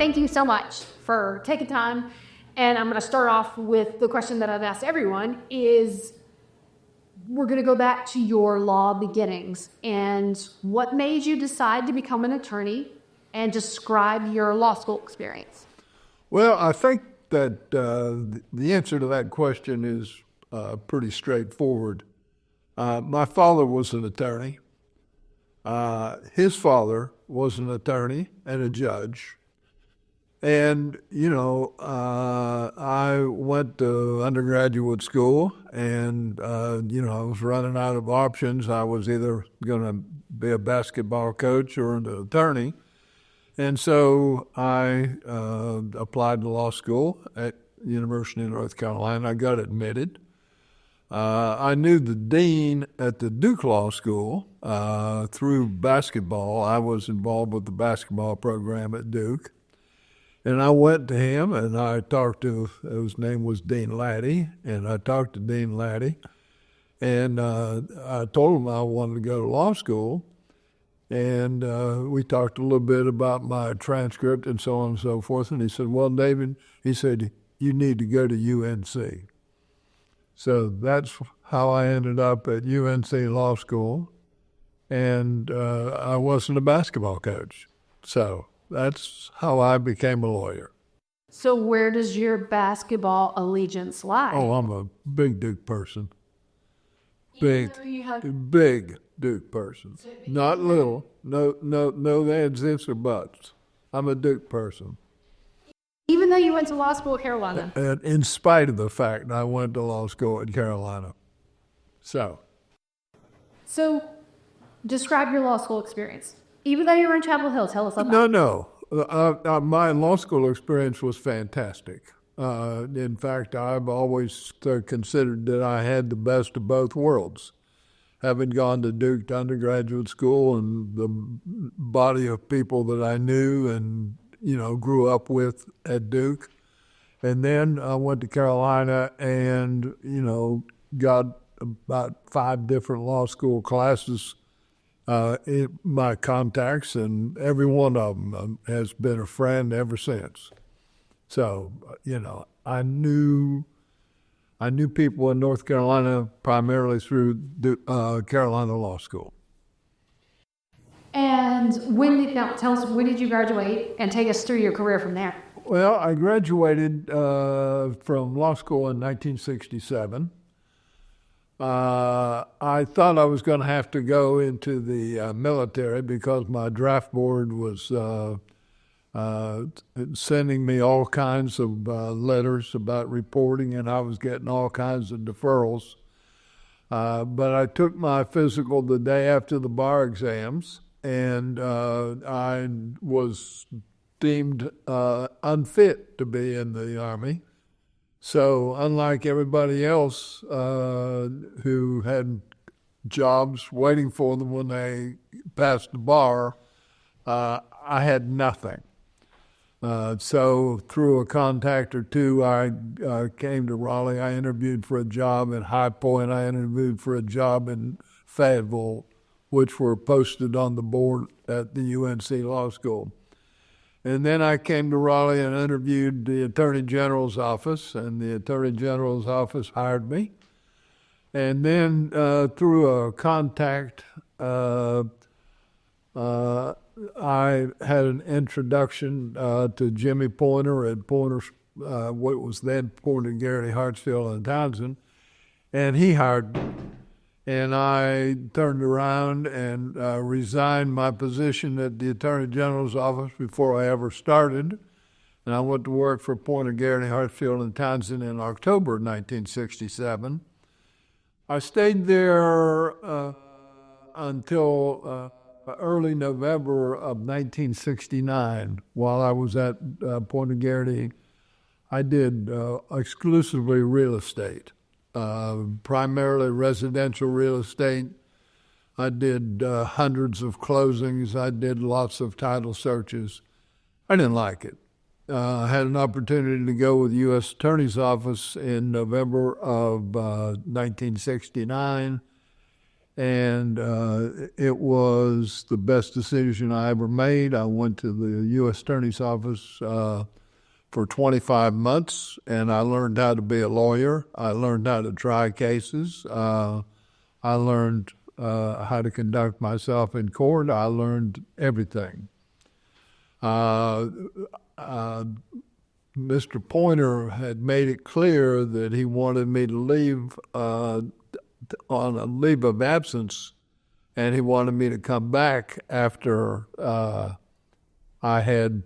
thank you so much for taking time. And I'm going to start off with the question that I've asked everyone is, we're going to go back to your law beginnings and what made you decide to become an attorney and describe your law school experience. Well, I think that the answer to that question is pretty straightforward. My father was an attorney. His father was an attorney and a judge. And, I went to undergraduate school and, I was running out of options. I was either going to be a basketball coach or an attorney. And so I applied to law school at the University of North Carolina. I got admitted. I knew the dean at the Duke Law School through basketball. I was involved with the basketball program at Duke. And I went to him and I talked to, his name was Dean Laddie, and I talked to Dean Laddie. And I told him I wanted to go to law school. And we talked a little bit about my transcript and so on and so forth. And he said, well, David, he said, you need to go to UNC. So that's how I ended up at UNC Law School. And I wasn't a basketball coach. So that's how I became a lawyer. So where does your basketball allegiance lie? Oh, I'm a big Duke person. Big Duke person. Not little. No ands, ifs, or buts. I'm a Duke person. Even though you went to law school at Carolina? And in spite of the fact I went to law school at Carolina. So describe your law school experience. Even though you were in Chapel Hill, tell us about it. No. My law school experience was fantastic. In fact, I've always considered that I had the best of both worlds. Having gone to Duke undergraduate school and the body of people that I knew and, grew up with at Duke. And then I went to Carolina and, got about 5 different law school classes in my contacts, and every one of them has been a friend ever since. So, I knew people in North Carolina primarily through Carolina Law School. And tell us, when did you graduate, and take us through your career from there? Well, I graduated from law school in 1967. I thought I was going to have to go into the military because my draft board was sending me all kinds of letters about reporting, and I was getting all kinds of deferrals. But I took my physical the day after the bar exams, and I was deemed unfit to be in the Army. So unlike everybody else who had jobs waiting for them when they passed the bar, I had nothing. So through a contact or two, I came to Raleigh. I interviewed for a job at High Point. I interviewed for a job in Fayetteville, which were posted on the board at the UNC Law School. And then I came to Raleigh and interviewed the Attorney General's office, and the Attorney General's office hired me. And then through a contact, I had an introduction to Jimmy Pointer at Pointer, what was then Pointer, Garrity, Hartsfield, and Townsend, and he hired me. And I turned around and resigned my position at the Attorney General's office before I ever started. And I went to work for Pointer, Garrity, Hartsfield, and Townsend in October 1967. I stayed there until early November of 1969. While I was at Pointer, Garrity, I did exclusively real estate. Primarily residential real estate. I did hundreds of closings. I did lots of title searches. I didn't like it. I had an opportunity to go with the U.S. Attorney's Office in November of 1969, and it was the best decision I ever made. I went to the U.S. Attorney's Office for 25 months, and I learned how to be a lawyer. I learned how to try cases. I learned how to conduct myself in court. I learned everything. Mr. Pointer had made it clear that he wanted me to leave on a leave of absence, and he wanted me to come back after I had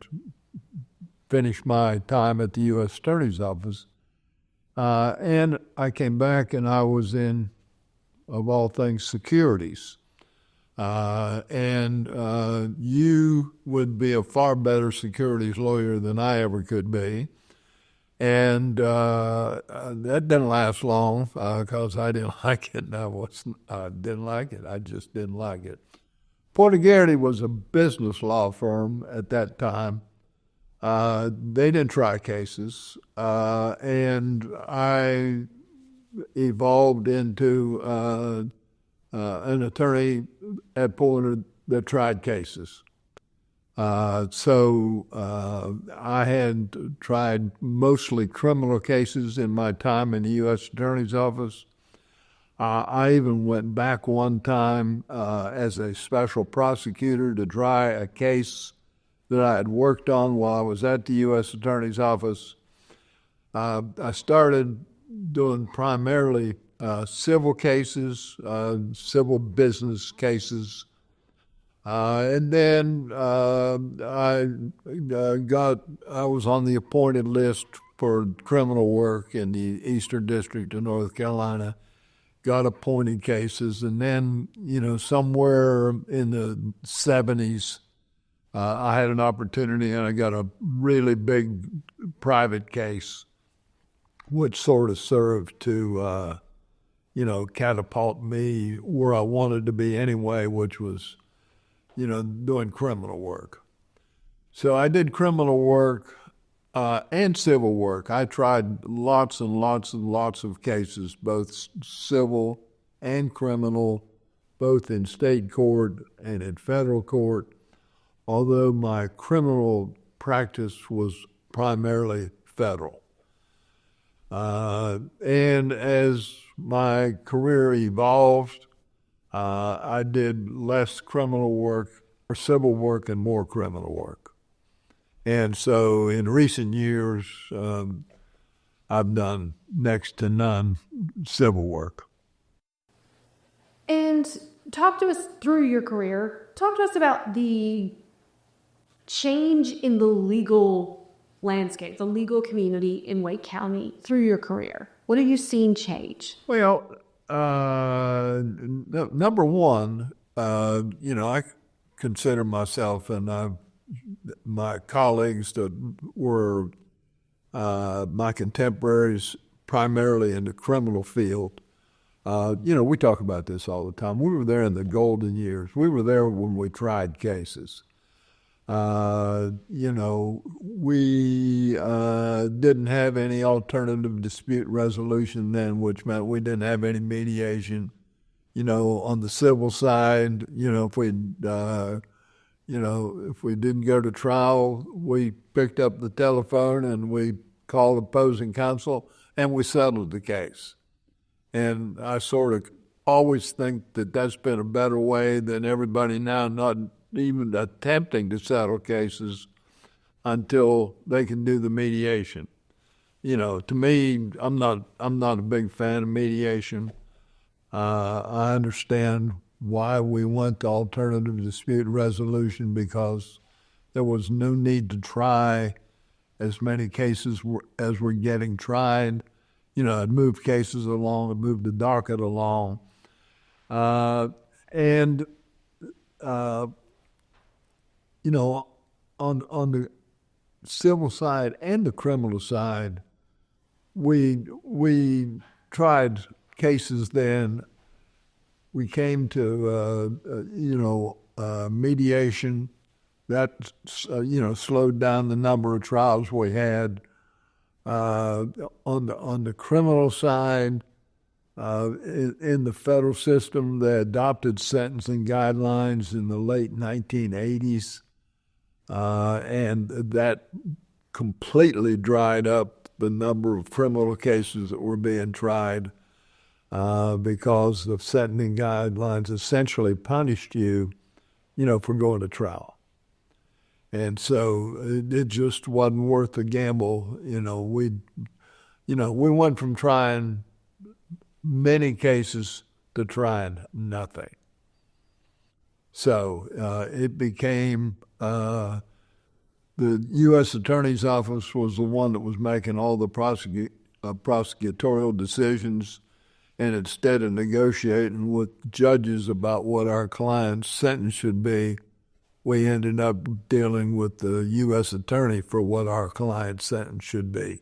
finished my time at the U.S. Attorney's Office. And I came back, and I was in, of all things, securities. You would be a far better securities lawyer than I ever could be. And that didn't last long because I didn't like it. I didn't like it. I just didn't like it. Porter Garrity was a business law firm at that time. They didn't try cases. And I evolved into an attorney at Porter that tried cases. So I had tried mostly criminal cases in my time in the U.S. Attorney's Office. I even went back one time as a special prosecutor to try a case that I had worked on while I was at the U.S. Attorney's Office. I started doing primarily civil cases, civil business cases. And then I was on the appointed list for criminal work in the Eastern District of North Carolina, got appointed cases, and then, somewhere in the 70s, I had an opportunity and I got a really big private case, which sort of served to, catapult me where I wanted to be anyway, which was doing criminal work. So I did criminal work and civil work. I tried lots and lots and lots of cases, both civil and criminal, both in state court and in federal court, although my criminal practice was primarily federal. And as my career evolved, I did less criminal work, or civil work, and more criminal work. And so in recent years, I've done next to none civil work. And talk to us through your career. Talk to us about the change in the legal landscape, the legal community in Wake County through your career. What have you seen change? Well, number one, I consider myself and my colleagues that were my contemporaries primarily in the criminal field. We talk about this all the time. We were there in the golden years. We were there when we tried cases. We didn't have any alternative dispute resolution then, which meant we didn't have any mediation. On the civil side, if we didn't go to trial, we picked up the telephone and we called opposing counsel and we settled the case. And I sort of always think that that's been a better way than everybody now not even attempting to settle cases until they can do the mediation. To me, I'm not a big fan of mediation. I understand why we went to alternative dispute resolution, because there was no need to try as many cases as were getting tried. I'd moved cases along, I'd moved the docket along. On the civil side and the criminal side, we tried cases then. We came to, mediation. That, slowed down the number of trials we had. On the criminal side, in the federal system. They adopted sentencing guidelines in the late 1980s, and that completely dried up the number of criminal cases that were being tried because the sentencing guidelines essentially punished you, for going to trial. And so it just wasn't worth the gamble. We went from trying many cases to trying nothing. So it became the U.S. Attorney's Office was the one that was making all the prosecutorial decisions, and instead of negotiating with judges about what our client's sentence should be, we ended up dealing with the U.S. Attorney for what our client's sentence should be,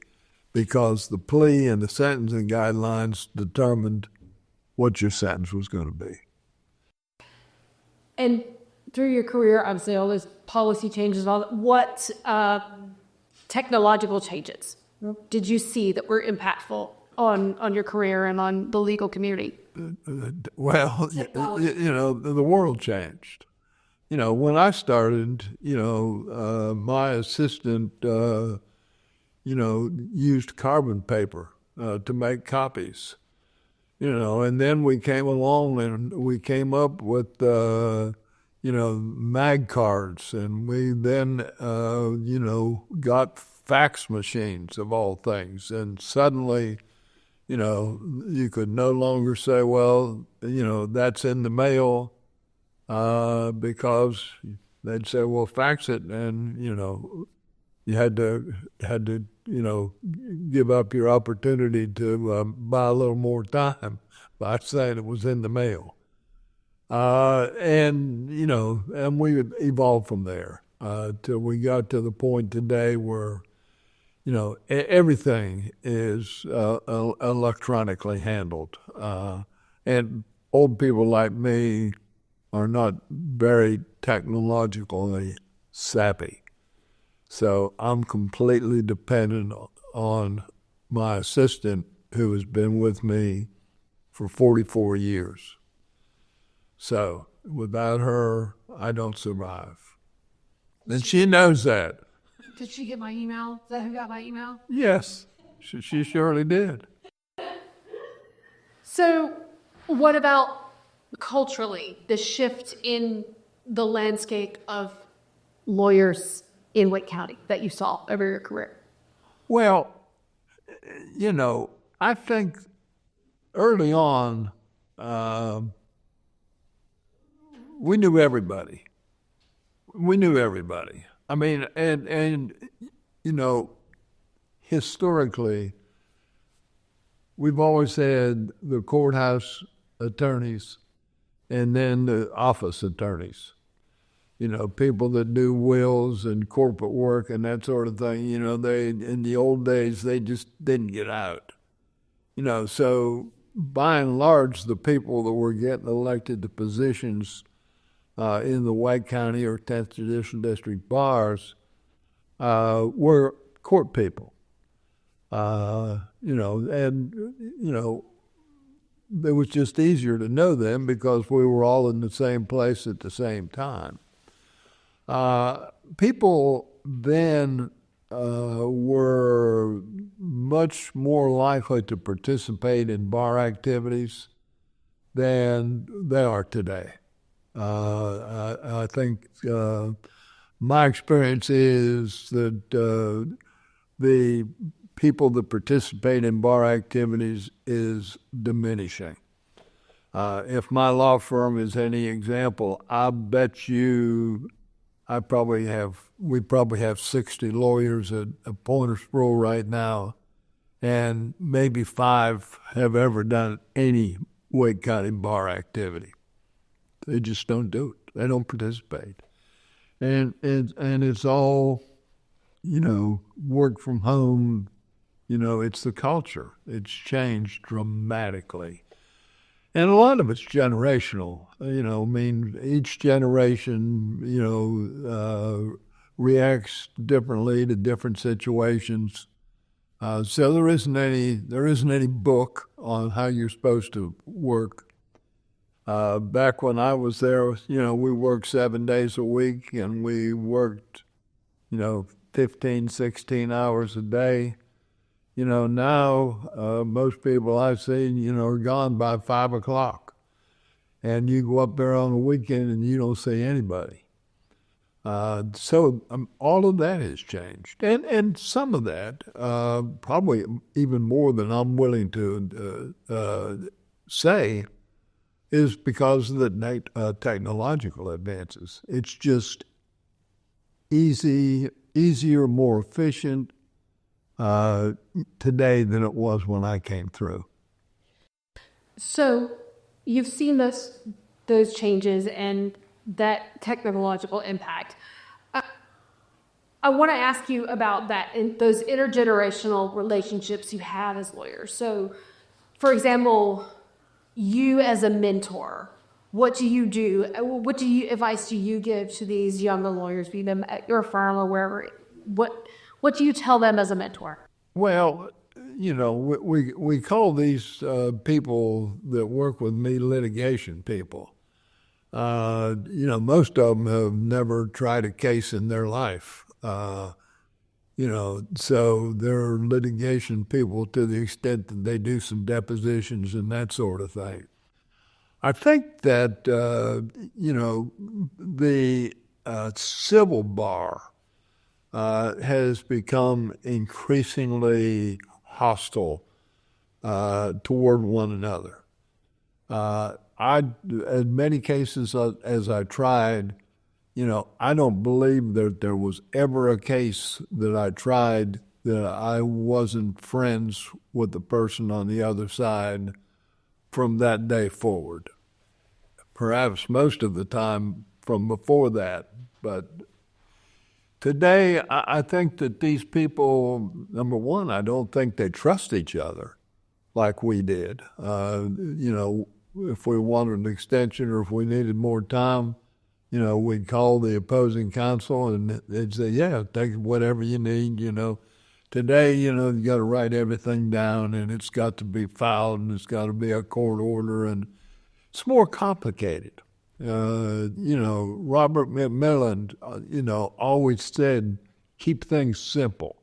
because the plea and the sentencing guidelines determined what your sentence was going to be. And through your career, obviously, all those policy changes, all that, what technological changes did you see that were impactful on your career and on the legal community? Well, the world changed. When I started, my assistant, used carbon paper to make copies. And then we came along and we came up with, mag cards, and we then, got fax machines of all things. And suddenly, you could no longer say, well, that's in the mail, because they'd say, well, fax it, and, you had to give up your opportunity to buy a little more time by saying it was in the mail. And we evolved from there till we got to the point today where, everything is electronically handled. And old people like me are not very technologically savvy. So I'm completely dependent on my assistant, who has been with me for 44 years. So without her, I don't survive. And she knows that. Did she get my email? Is that who got my email? Yes, she surely did. So what about culturally, the shift in the landscape of lawyers in Wake County that you saw over your career? Well, I think early on, we knew everybody. I mean, and historically, we've always had the courthouse attorneys and then the office attorneys. People that do wills and corporate work and that sort of thing. They, in the old days, they just didn't get out. So by and large, the people that were getting elected to positions in the Wake County or 10th Judicial District bars were court people. And it was just easier to know them because we were all in the same place at the same time. People then were much more likely to participate in bar activities than they are today. I think my experience is that the people that participate in bar activities is diminishing. If my law firm is any example, I bet you we probably have 60 lawyers at Pointers Pro right now, and maybe 5 have ever done any Wake County bar activity. They just don't do it. They don't participate. And it's all, work from home. It's the culture. It's changed dramatically. And a lot of it's generational. Each generation, reacts differently to different situations. So there isn't any book on how you're supposed to work. Back when I was there, we worked 7 days a week, and we worked, 15, 16 hours a day. Now most people I've seen, are gone by 5 o'clock, and you go up there on the weekend and you don't see anybody. So all of that has changed, and some of that, probably even more than I'm willing to say, is because of the technological advances. It's just easier, more efficient today than it was when I came through. So you've seen those changes and that technological impact. I want to ask you about that and those intergenerational relationships you have as lawyers. So, for example, you as a mentor, what do you do? What advice do you give to these younger lawyers, be them at your firm or wherever? What do you tell them as a mentor? Well, we call these people that work with me litigation people. Most of them have never tried a case in their life. So they're litigation people to the extent that they do some depositions and that sort of thing. I think that, the civil bar has become increasingly hostile toward one another. As many cases as I tried, I don't believe that there was ever a case that I tried that I wasn't friends with the person on the other side from that day forward. Perhaps most of the time from before that. But today, I think that these people, number one, I don't think they trust each other like we did. If we wanted an extension or if we needed more time, we'd call the opposing counsel and they'd say, yeah, take whatever you need, Today, you got to write everything down and it's got to be filed and it's got to be a court order and it's more complicated. Robert McMillan, always said, keep things simple.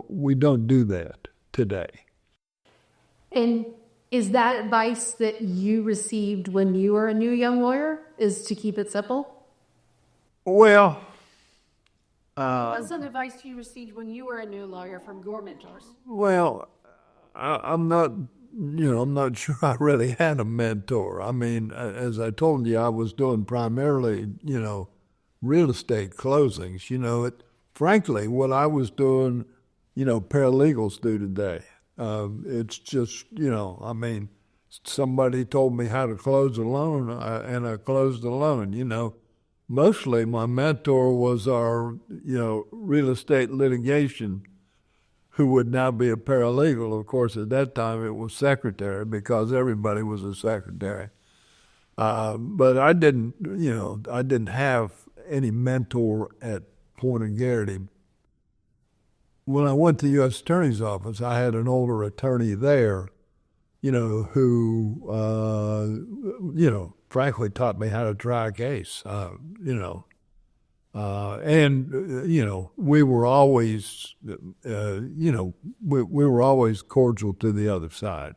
We don't do that today. And is that advice that you received when you were a new young lawyer, is to keep it simple? Well, Was that advice you received when you were a new lawyer from your mentors? well, I'm not sure I really had a mentor. I mean, as I told you, I was doing primarily, real estate closings. Frankly, what I was doing, paralegals do today. It's just, somebody told me how to close a loan, and I closed the loan. Mostly my mentor was our, real estate litigation, who would now be a paralegal. Of course, at that time it was secretary because everybody was a secretary. But I didn't have any mentor at Point and Garrity. When I went to the U.S. Attorney's Office, I had an older attorney there, who, frankly taught me how to try a case, we were always, we were always cordial to the other side.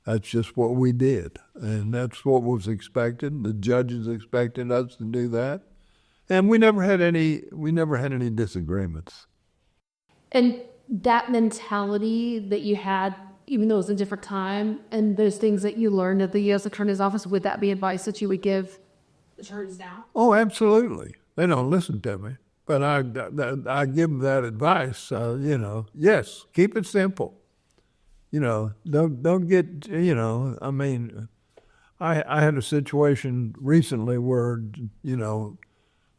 That's just what we did, and that's what was expected. The judges expected us to do that, and we never had any disagreements. And that mentality that you had, even though it was a different time, and those things that you learned at the U.S. Attorney's Office, would that be advice that you would give attorneys now? Oh, absolutely. They don't listen to me, but I give them that advice. Yes, keep it simple. Don't get. I had a situation recently where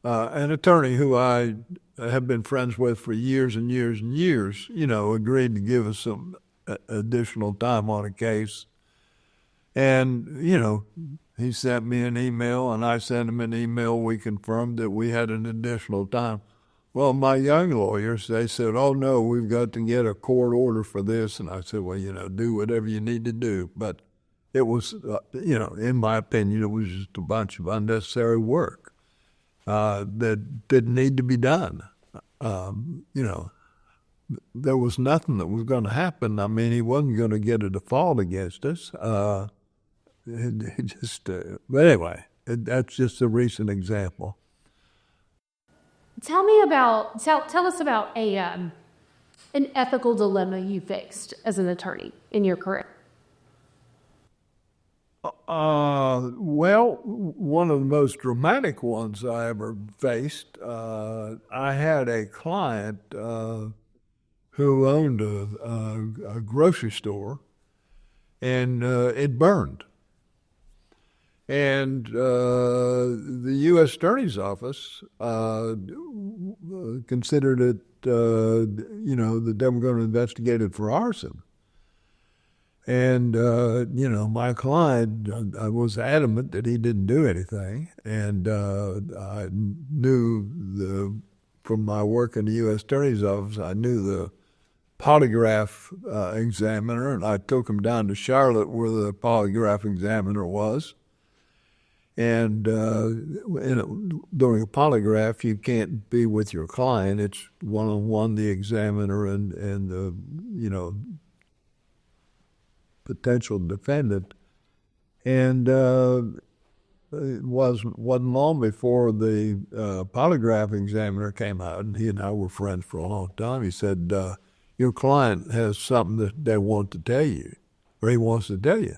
an attorney who I have been friends with for years and years and years, agreed to give us some additional time on a case. And, he sent me an email and I sent him an email. We confirmed that we had an additional time. Well, my young lawyers, they said, "Oh no, we've got to get a court order for this," and I said, "Well, do whatever you need to do." But it was, in my opinion, it was just a bunch of unnecessary work that didn't need to be done. You know, there was nothing that was going to happen. I mean, he wasn't going to get a default against us. But anyway, that's just a recent example. Tell us about an ethical dilemma you faced as an attorney in your career. Well, one of the most dramatic ones I ever faced, I had a client who owned a grocery store, and it burned. And the U.S. Attorney's Office considered it, that they were going to investigate it for arson. And, my client, I was adamant that he didn't do anything. And I knew from my work in the U.S. Attorney's Office, I knew the polygraph examiner, and I took him down to Charlotte where the polygraph examiner was. And during a polygraph, you can't be with your client. It's one-on-one, the examiner and the, potential defendant. And it wasn't long before the polygraph examiner came out, and he and I were friends for a long time. He said, your client has something that they want to tell you, or he wants to tell you.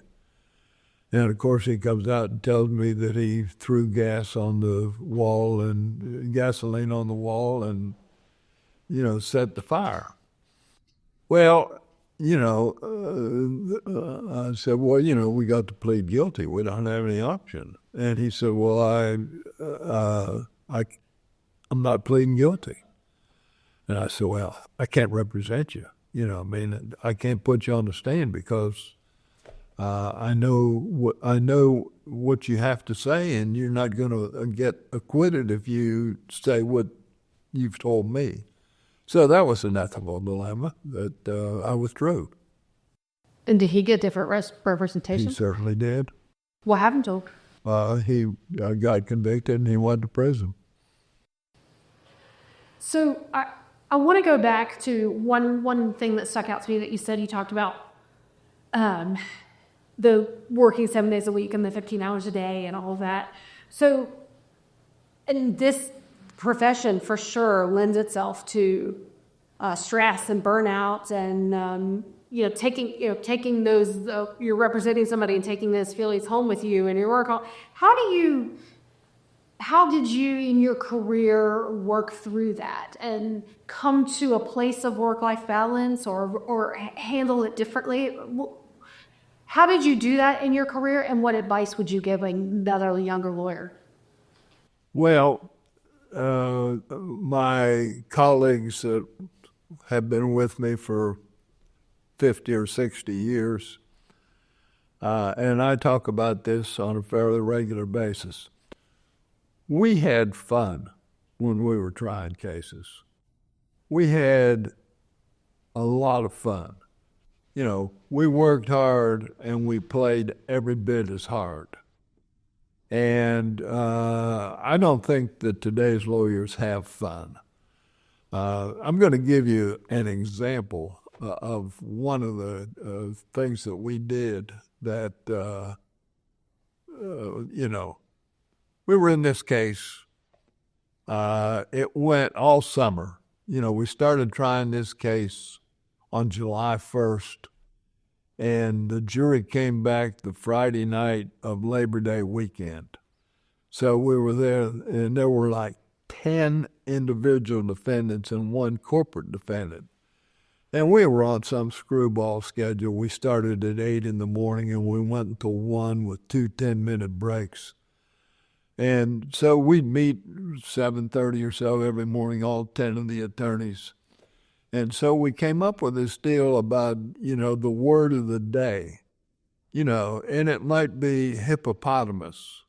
And of course, he comes out and tells me that he threw gas on the wall and gasoline on the wall and, set the fire. Well, I said, well, we got to plead guilty. We don't have any option. And he said, well, I'm not pleading guilty. And I said, well, I can't represent you. I can't put you on the stand because I know what you have to say, and you're not going to get acquitted if you say what you've told me. So that was an ethical dilemma that I withdrew. And did he get different representation? He certainly did. What happened to him? He got convicted and he went to prison. So I want to go back to one thing that stuck out to me that you said. You talked about the working 7 days a week and the 15 hours a day and all of that. So, and this profession for sure lends itself to stress and burnout and, taking those, you're representing somebody and taking those feelings home with you and your work. How did you in your career work through that and come to a place of work-life balance or handle it differently? How did you do that in your career, and what advice would you give another younger lawyer? Well, my colleagues that have been with me for 50 or 60 years, and I talk about this on a fairly regular basis. We had fun when we were trying cases. We had a lot of fun. We worked hard and we played every bit as hard. And I don't think that today's lawyers have fun. I'm going to give you an example of one of the things that we did that, we were in this case. It went all summer. We started trying this case on July 1st, and the jury came back the Friday night of Labor Day weekend. So we were there, and there were like 10 individual defendants and one corporate defendant. And we were on some screwball schedule. We started at 8 in the morning, and we went until 1 with 2 10-minute breaks. And so we'd meet 7:30 or so every morning, all 10 of the attorneys. And so we came up with this deal about, the word of the day, and it might be hippopotamus.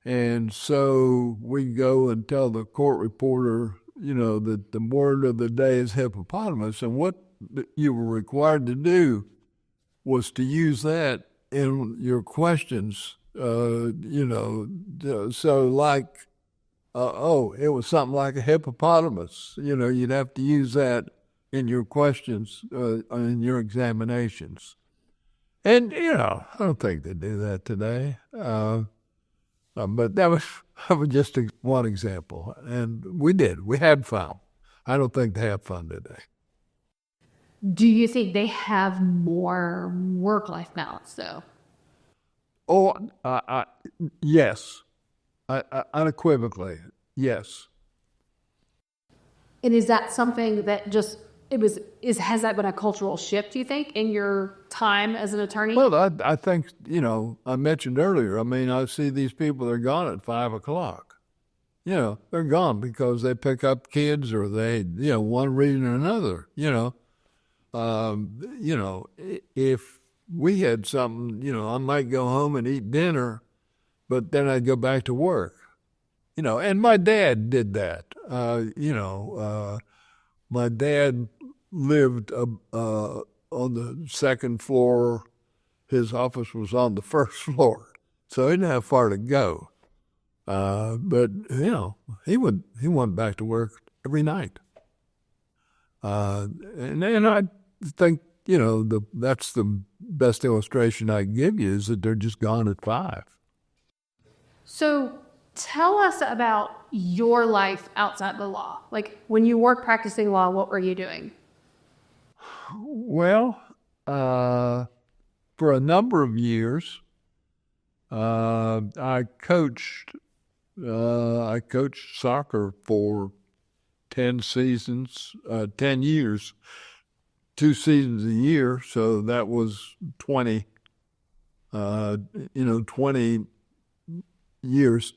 And so we go and tell the court reporter, that the word of the day is hippopotamus, and what you were required to do was to use that in your questions. So like, it was something like a hippopotamus. You'd have to use that in your questions, in your examinations. And, I don't think they do that today. But that was just one example. And we had fun. I don't think they have fun today. Do you think they have more work-life balance, though? Oh, yes. Unequivocally, yes. And is that something that has that been a cultural shift, you think, in your time as an attorney? Well, I think, I mentioned earlier, I see these people, they're gone at 5 o'clock. They're gone because they pick up kids or they, one reason or another, if we had something, I might go home and eat dinner, but then I'd go back to work, and my dad did that. My dad lived on the second floor. His office was on the first floor, so he didn't have far to go. But he went back to work every night. And I think that's the best illustration I can give you, is that they're just gone at 5. So tell us about your life outside the law. Like when you weren't practicing law, what were you doing? Well, for a number of years, I coached soccer for 10 seasons, 10 years, 2 seasons a year. So that was 20 years,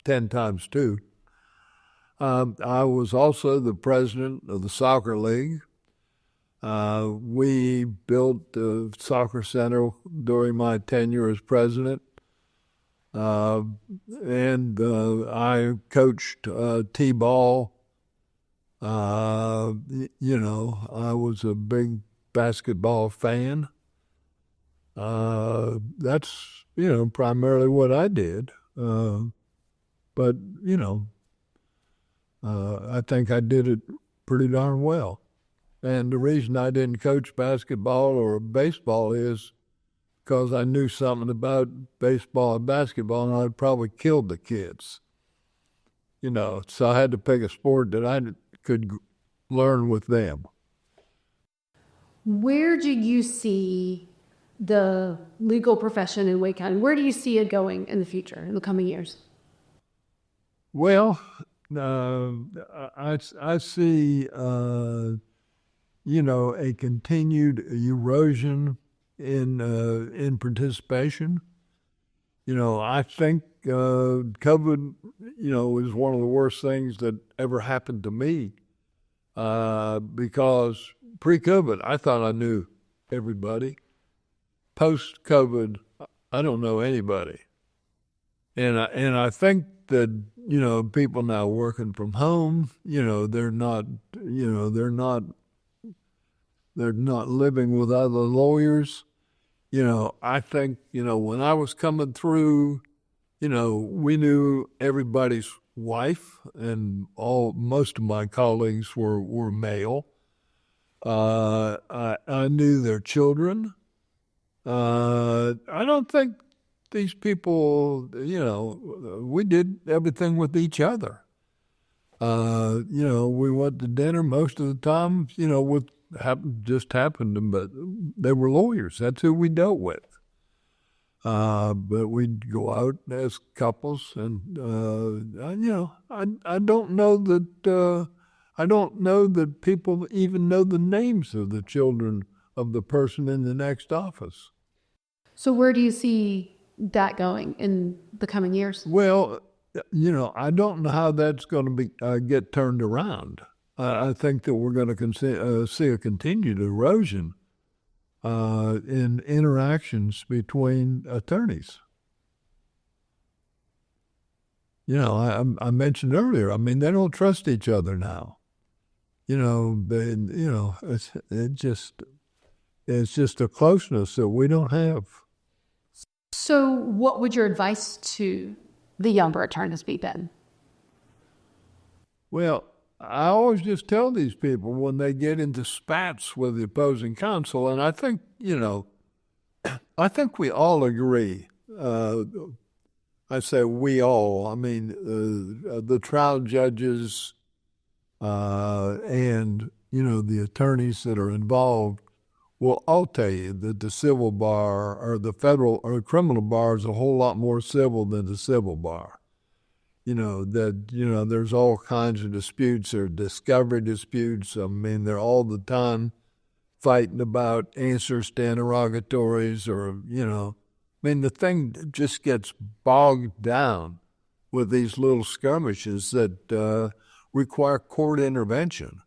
10 times 2. I was also the president of the soccer league. We built the soccer center during my tenure as president. And I coached T-ball. I was a big basketball fan. That's, primarily what I did. But, I think I did it pretty darn well. And the reason I didn't coach basketball or baseball is because I knew something about baseball and basketball, and I'd probably killed the kids. So I had to pick a sport that I could learn with them. Where do you see the legal profession in Wake County? Where do you see it going in the future, in the coming years? Well, I see, a continued erosion in participation. I think COVID, is one of the worst things that ever happened to me, because pre-COVID, I thought I knew everybody. Post-COVID, I don't know anybody. And I think that, people now working from home, they're not living with other lawyers. I think, when I was coming through, we knew everybody's wife, and most of my colleagues were male. I knew their children. I don't think these people, we did everything with each other. We went to dinner most of the time, just happened, but they were lawyers. That's who we dealt with. But we'd go out as couples, and I don't know that people even know the names of the children of the person in the next office. So where do you see that going in the coming years? Well, I don't know how that's going to be get turned around. I think that we're going to see a continued erosion in interactions between attorneys. You know, I mentioned earlier, I mean, they don't trust each other now. You know, it's just a closeness that we don't have. So, what would your advice to the younger attorneys be, Ben? Well, I always just tell these people when they get into spats with the opposing counsel, and I think, I think we all agree. I say we all. I mean, the trial judges and the attorneys that are involved will all tell you that the civil bar or the federal or criminal bar is a whole lot more civil than the civil bar. There's all kinds of disputes. There are discovery disputes. I mean, they're all the time fighting about answers to interrogatories I mean, the thing just gets bogged down with these little skirmishes that require court intervention.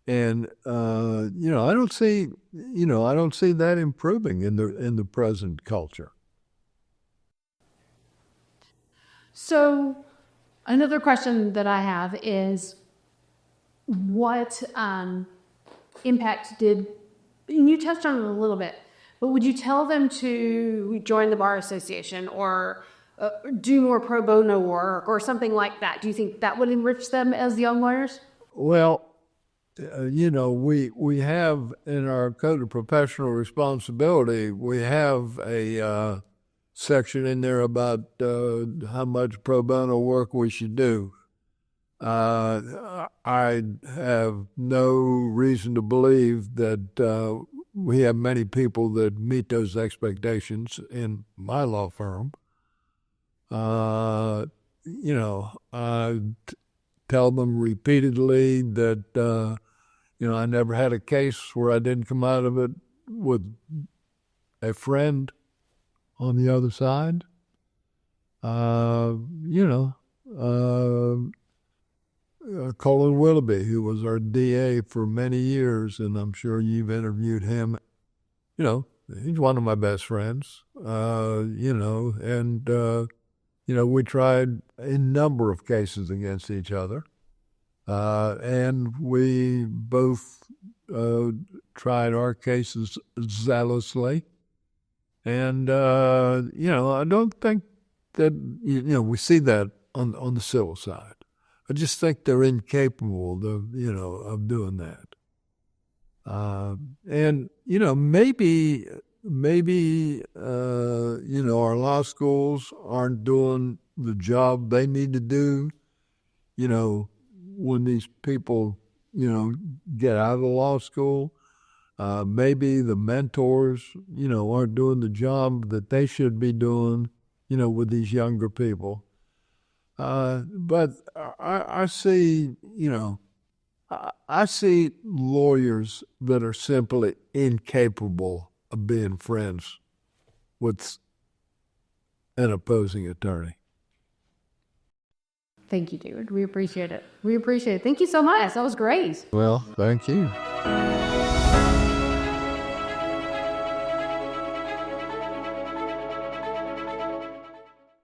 And I don't see that improving in the present culture. So, another question that I have is, what impact did, and you touched on it a little bit, but would you tell them to join the Bar Association or do more pro bono work or something like that? Do you think that would enrich them as young lawyers? Well, we have in our Code of Professional Responsibility, we have a section in there about how much pro bono work we should do. I have no reason to believe that we have many people that meet those expectations in my law firm. I tell them repeatedly that, I never had a case where I didn't come out of it with a friend on the other side. Colin Willoughby, who was our DA for many years, and I'm sure you've interviewed him. He's one of my best friends. We tried a number of cases against each other, and we both tried our cases zealously. And I don't think that we see that on the civil side. I just think they're incapable of doing that. And maybe our law schools aren't doing the job they need to do. When these people get out of the law school, maybe the mentors aren't doing the job that they should be doing with these younger people. But I see, I see lawyers that are simply incapable of being friends with an opposing attorney. Thank you, David. We appreciate it. Thank you so much. That was great. Well, thank you.